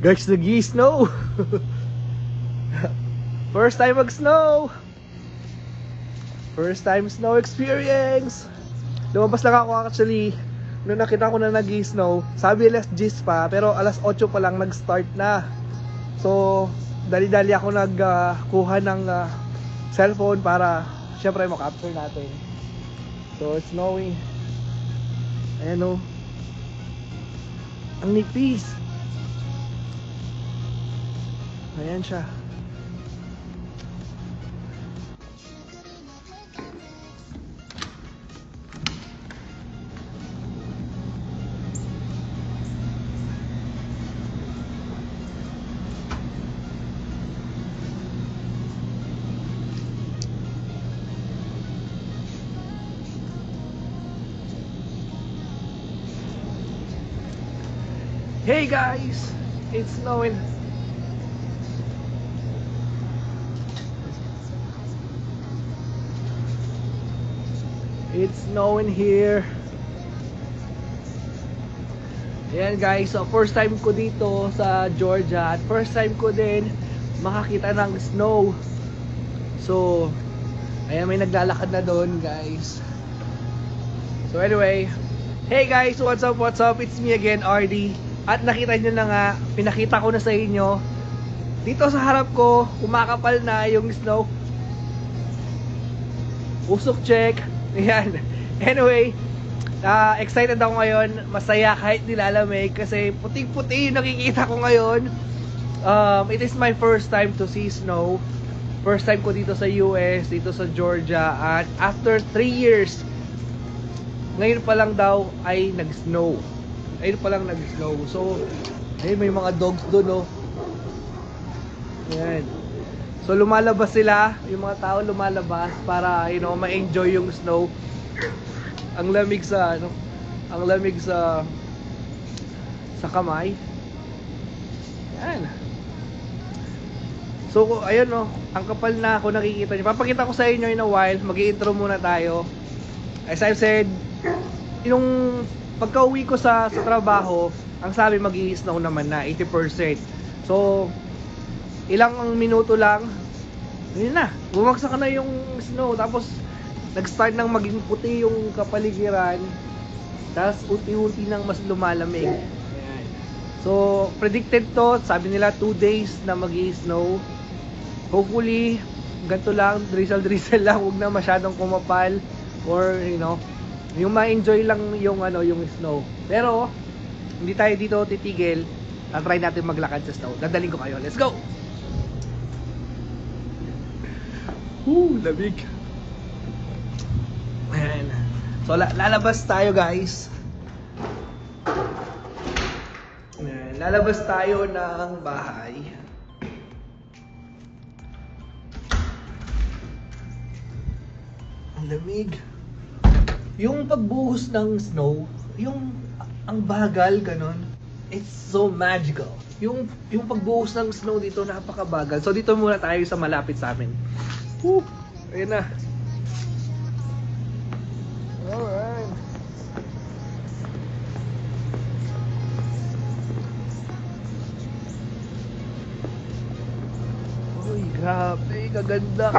Guys, nag-i-snow. First time mag-snow. First time snow experience. Lumabas lang ako actually nung nakita ko na nag-i-snow. Sabi alas 10 pa, pero alas 8 pa lang nag-start na. So, dali-dali ako nagkuha ng cellphone para syempre makapture natin. So, it's snowing. Ayan o. Ang nipis. Ayan siya. Hey guys, it's snowing. It's snowing here. Ayan guys, so first time ko dito sa Georgia at first time ko din makakita ng snow. So, ayan, may naglalakad na doon guys. So anyway, hey guys, what's up, what's up? It's me again, RD. At nakita nyo na nga, pinakita ko na sa inyo. Dito sa harap ko, kumakapal na yung snow. Usok check. Ayan. Anyway, excited ako ngayon. Masaya kahit nilalamig kasi puting-puti yung nakikita ko ngayon. It is my first time to see snow. First time ko dito sa US, dito sa Georgia. At after 3 years, ngayon pa lang daw ay nag-snow. Ayun pa lang nag-snow. So, ayun, may mga dogs doon, oh. Ayan. So, lumalabas sila. Yung mga tao lumalabas para, you know, ma-enjoy yung snow. Ang lamig sa, ano, ang lamig sa kamay. Ayan. So, ayun, oh. Ang kapal na ako nakikita nyo. Papakita ko sa inyo in a while. Mag-i-intro muna tayo. As I've said, yung pagka-uwi ko sa trabaho, ang sabi mag-i-snow naman na 80%. So, ilang minuto lang, yun na, bumagsak na yung snow. Tapos, nag-start nang maging puti yung kapaligiran. Tapos, unti-unti nang mas lumalamig. Ayan. So, predicted to, sabi nila 2 days na mag-i-snow. Hopefully, ganito lang, drizzle-drizzle lang, huwag na masyadong kumapal. Or, you know, yung ma-enjoy lang yung ano, yung snow. Pero hindi tayo dito titigil. Try natin maglakad sa snow. Dadaling ko kayo. Let's go. Lamig. Ayan. So lalabas tayo guys. Ayan. Lalabas tayo ng bahay. Ang lamig. Yung pagbuhos ng snow, yung ang bagal ganon, it's so magical. Yung pagbuhos ng snow dito napakabagal. So dito muna tayo sa malapit sa amin. Woo! Ayun na. Alright. Uy, grabe, kaganda.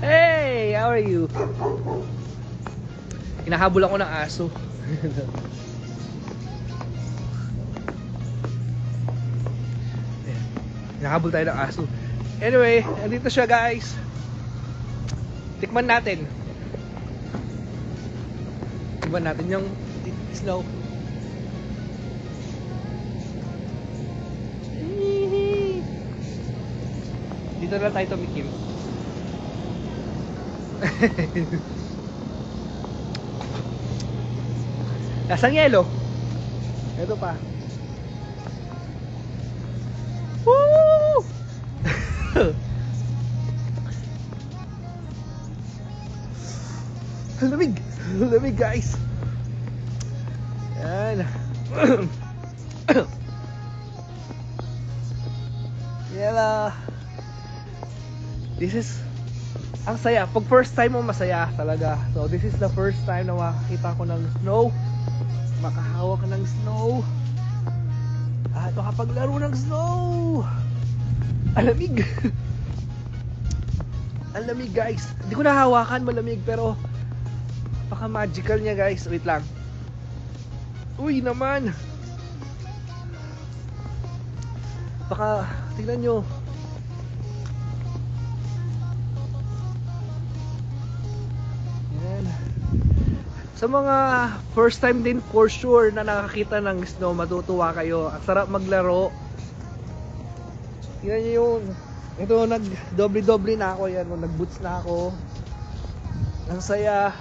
Hey, how are you? Hinahabol ako ng aso. Hinahabol tayo ng aso. Anyway, andito siya guys. Tikman natin. Tikman natin yung snow. Dito na tayo tumikim. Lasang yelo. Ito pa. Woo! Lamig. Lamig guys. Yan. Yala. This is ang saya. Pag first time mo, masaya talaga. So this is the first time na makakita ko ng snow. Makahawak ng snow. At makapaglaro ng snow. Alamig. Alamig guys. Hindi ko nahawakan, malamig, pero baka magical niya guys. Wait lang. Uy naman. Baka, tingnan nyo. Yan. Sa mga first time din for sure na nakakita ng snow, matutuwa kayo. Ang sarap maglaro. Tingnan nyo yun. Ito, nag-doble-doble na ako yan. Nag-boots na ako. Ang saya.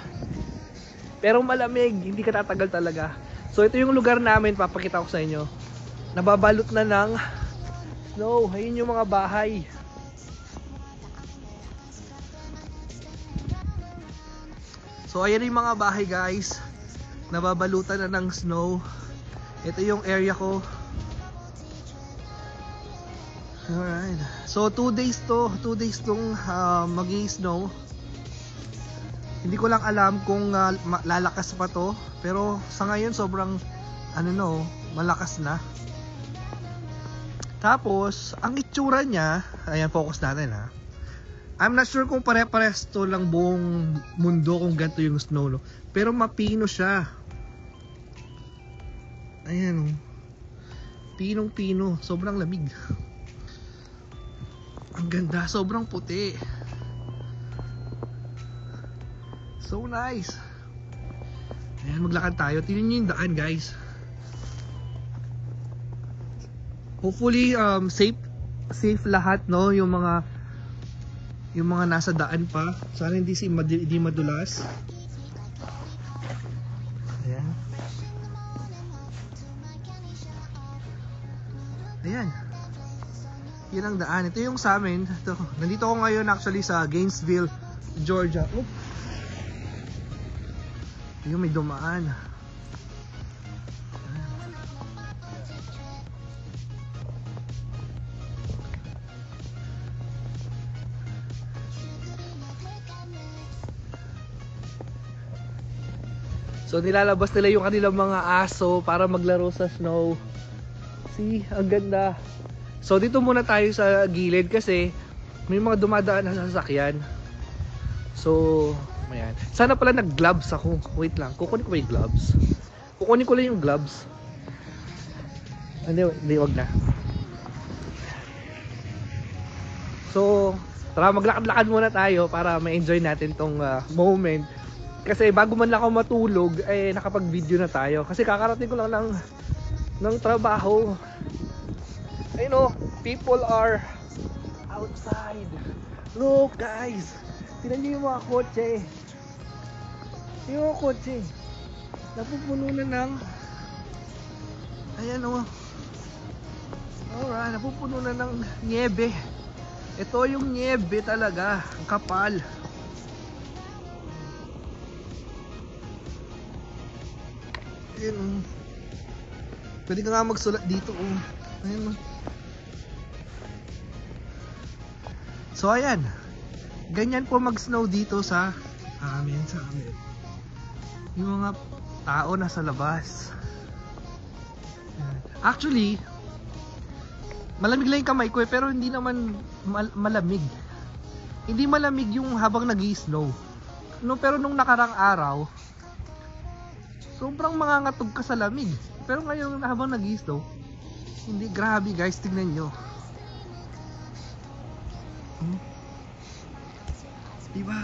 Pero malamig, hindi ka tatagal talaga. So ito yung lugar namin, papakita ko sa inyo. Nababalot na ng snow. Ayun yung mga bahay. So ayan yung mga bahay guys. Nababalutan na ng snow. Ito yung area ko. Alright. So 2 days tong mag-i-snow. Hindi ko lang alam kung lalakas pa to, pero sa ngayon sobrang malakas na. Tapos ang itsura niya, ayan, focus natin ha. I'm not sure kung pare-pares to lang buong mundo kung ganito yung snow, no? Pero mapino siya. Ayan, oh. Pinong-pino, sobrang lamig. Ang ganda, sobrang puti. So nice. Ayan, maglakad tayo. Tingnan nyo yung daan guys. Hopefully safe lahat, no, yung mga nasa daan pa. Sana hindi madulas. Ayan. Ayan. Yan ang daan. Ito yung sa amin. Ito. Nandito ako ngayon actually sa Gainesville, Georgia. Oop. Yung may dumaan. So nilalabas nila yung kanilang mga aso para maglaro sa snow. See, ang ganda. So dito muna tayo sa gilid kasi may mga dumadaan na sasakyan. So, ayan. Sana pala nag-gloves ako. Wait lang, kukunin ko ba yung gloves? Kukunin ko lang yung gloves. Hindi, wag na. So, tara maglakad-lakad muna tayo para ma-enjoy natin tong moment. Kasi bago man lang ako matulog, nakapag-video na tayo. Kasi kakarating ko lang ng trabaho. Ayun o, people are outside. Look guys, tignan nyo yung mga kotse. Yung mga kotse napupuno na ng, ayan o, alright, napupuno na ng niebe. Ito yung niebe talaga, ang kapal. Ayan o, pwede ka nga magsulat dito o. Ayan o. So ayan, ganyan po mag-snow dito sa amin. Yung mga tao nasa labas. Actually, malamig lang yung kamay ko pero hindi naman malamig. Hindi malamig yung habang nag-i-snow. No, pero nung nakarang araw, sobrang mangangatog ka sa lamig. Pero ngayon habang nag-i-snow, hindi, grabe guys, tignan nyo. Diba?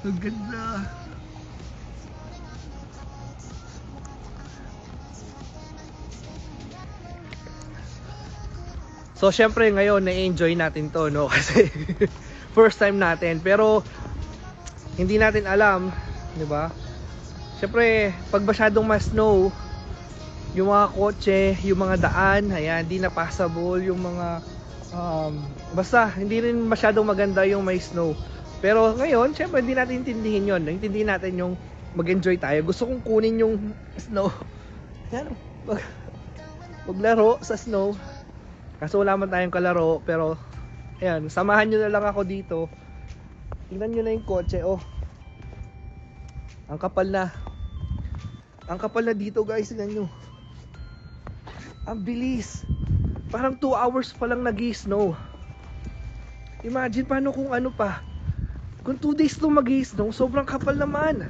Ang ganda. So syempre ngayon na-enjoy natin to, no? Kasi first time natin. Pero hindi natin alam, di ba? Syempre pag masyadong ma-snow, yung mga kotse, yung mga daan, ayan, hindi na passable, yung mga basta hindi rin masyadong maganda yung may snow. Pero ngayon, syempre hindi natin intindihin yun. Intindihin natin yung mag-enjoy tayo. Gusto kong kunin yung snow. Ayan, maglaro sa snow. Kaso wala man tayong kalaro. Pero, ayan, samahan nyo na lang ako dito. Tingnan nyo na yung kotse, oh. Ang kapal na. Ang kapal na dito guys, tingnan nyo. Ang bilis. Parang 2 hours pa lang nag-i-snow. Imagine paano kung ano pa. Kung 2 days to mag-i-snow, sobrang kapal naman.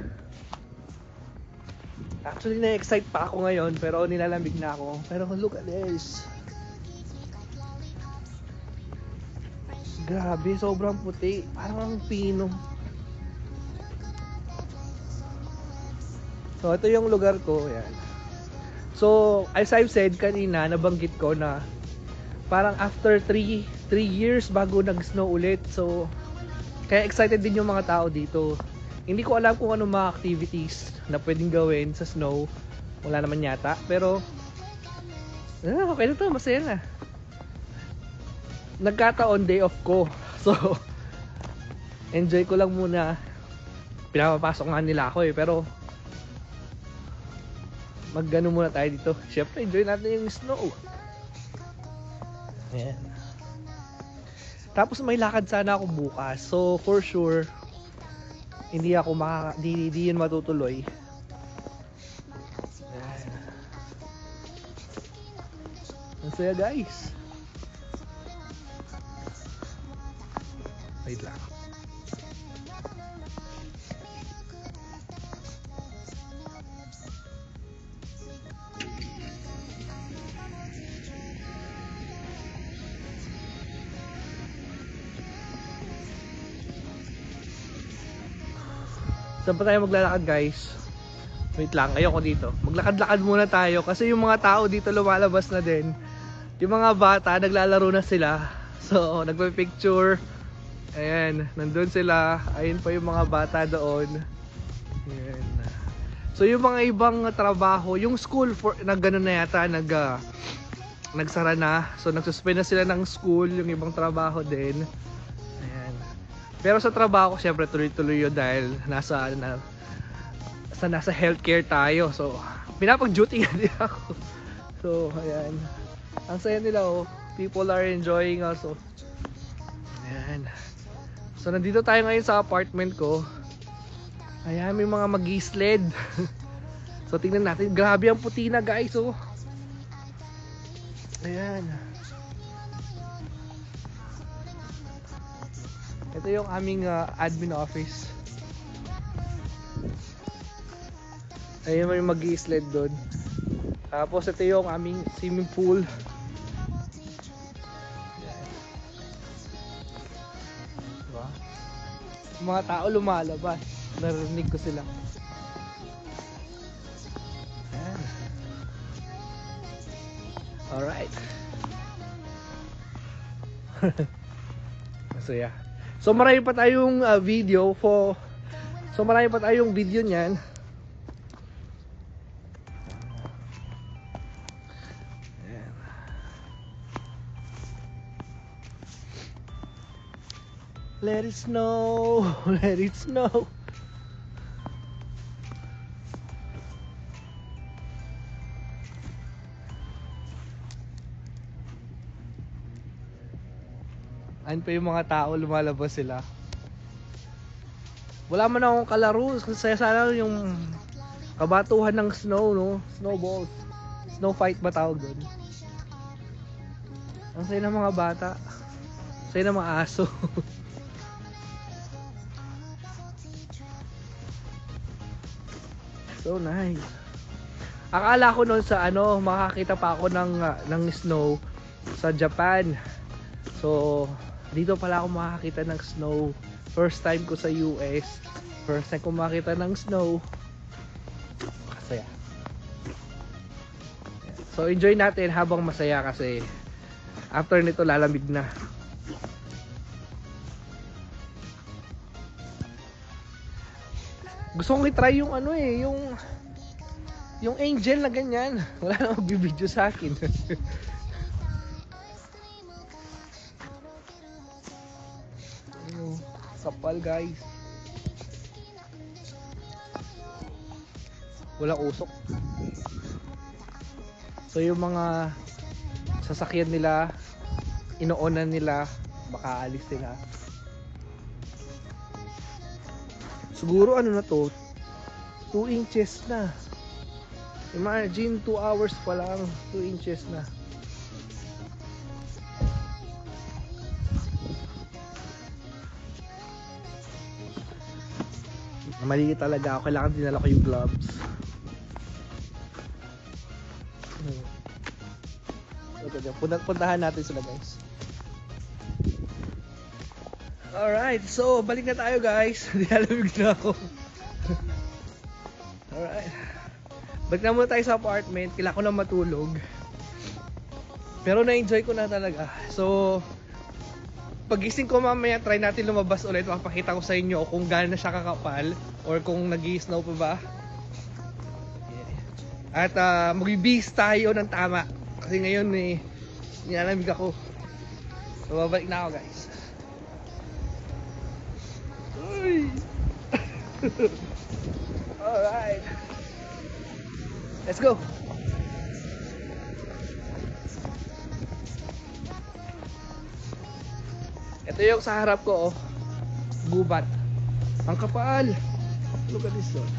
Actually, na-excite pa ako ngayon, pero nilalamig na ako. Pero look at this. Grabe, sobrang puti. Parang ang pino. So, ito yung lugar ko. Yan. So, as I've said kanina, nabanggit ko na parang after 3 years bago nag-snow ulit. So, kaya excited din yung mga tao dito. Hindi ko alam kung ano mga activities na pwedeng gawin sa snow. Wala naman yata. Pero, okay na to. Masaya na. Nagkataon, day off ko. So, enjoy ko lang muna. Pinapapasok nga nila ako eh. Pero, mag-ano muna tayo dito. Siyempre, enjoy natin yung snow. Ayan. Tapos may lakad sana ako bukas. So, for sure, hindi yun matutuloy. Ayan. Ang saya, guys. Wait lang. Saan pa tayo maglalakad, guys? Wait lang, ayoko dito. Maglakad-lakad muna tayo kasi yung mga tao dito lumalabas na din. Yung mga bata, naglalaro na sila. So, nagpa-picture. Ayan, nandun sila. Ayun pa yung mga bata doon. Ayan. So, yung mga ibang trabaho, yung school, nag-gano na yata, nagsara na. So, nagsuspend na sila ng school, yung ibang trabaho din. Pero sa trabaho ko, syempre tuloy-tuloy yun dahil nasa healthcare tayo. So, pinapag-duty nga din ako. So, ayan. Ang saya nila, oh. People are enjoying also. Ayan. So, nandito tayo ngayon sa apartment ko. Ayan, may mga mag-i-sled. So, tingnan natin. Grabe ang puti na, guys, oh. Ayan. Ito yung aming admin office. Ayun, may mag-i-sled doon. Tapos ito yung aming swimming pool. Diba? Mga tao lumalabas. Narinig ko sila. Ayan. Alright. Masaya. So marami pa tayong video niyan. Ayan. Let it snow, let it snow. Ayun pa yung mga tao, lumalabas sila. Wala man akong kalaro, kasi sana yung kabatuhan ng snow, no? Snowballs. Snow fight ba tawag doon? Ang saya ng mga bata. Ang saya ng mga aso. So nice. Akala ko noon sa makakita pa ako ng snow sa Japan. So, dito pala ako makakita ng snow. First time ko sa US. First time ko makakita ng snow. Masaya. So, enjoy natin habang masaya kasi after nito lalamig na. Gusto kong i-try yung yung angel na ganyan. Wala na magbibideo sa akin. Kapal, guys. Walang usok. So yung mga sasakyan nila, inoonan nila, baka alis sila. Siguro ano na to, 2 inches na. Imagine 2 hours pa lang, 2 inches na. Maliit talaga ako, kailangan dinala ko yung gloves. Puntahan natin sila guys. Alright, so balik na tayo guys. Nilalamig na ako. Alright, balik na muna tayo sa apartment. Kailangan ko na matulog, pero na-enjoy ko na talaga. So pagising ko mamaya, try natin lumabas ulit. Mapakita ko sa inyo kung gaano na siya kakapal or kung nag-i-snow pa ba. At mag-bihis tayo ng tama kasi ngayon nilalamig ako. So babalik na ako guys. Uy. Alright, let's go. Ito yung sa harap ko, oh. Gubat. Ang kapal. Look at this one.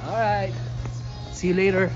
Alright, see you later.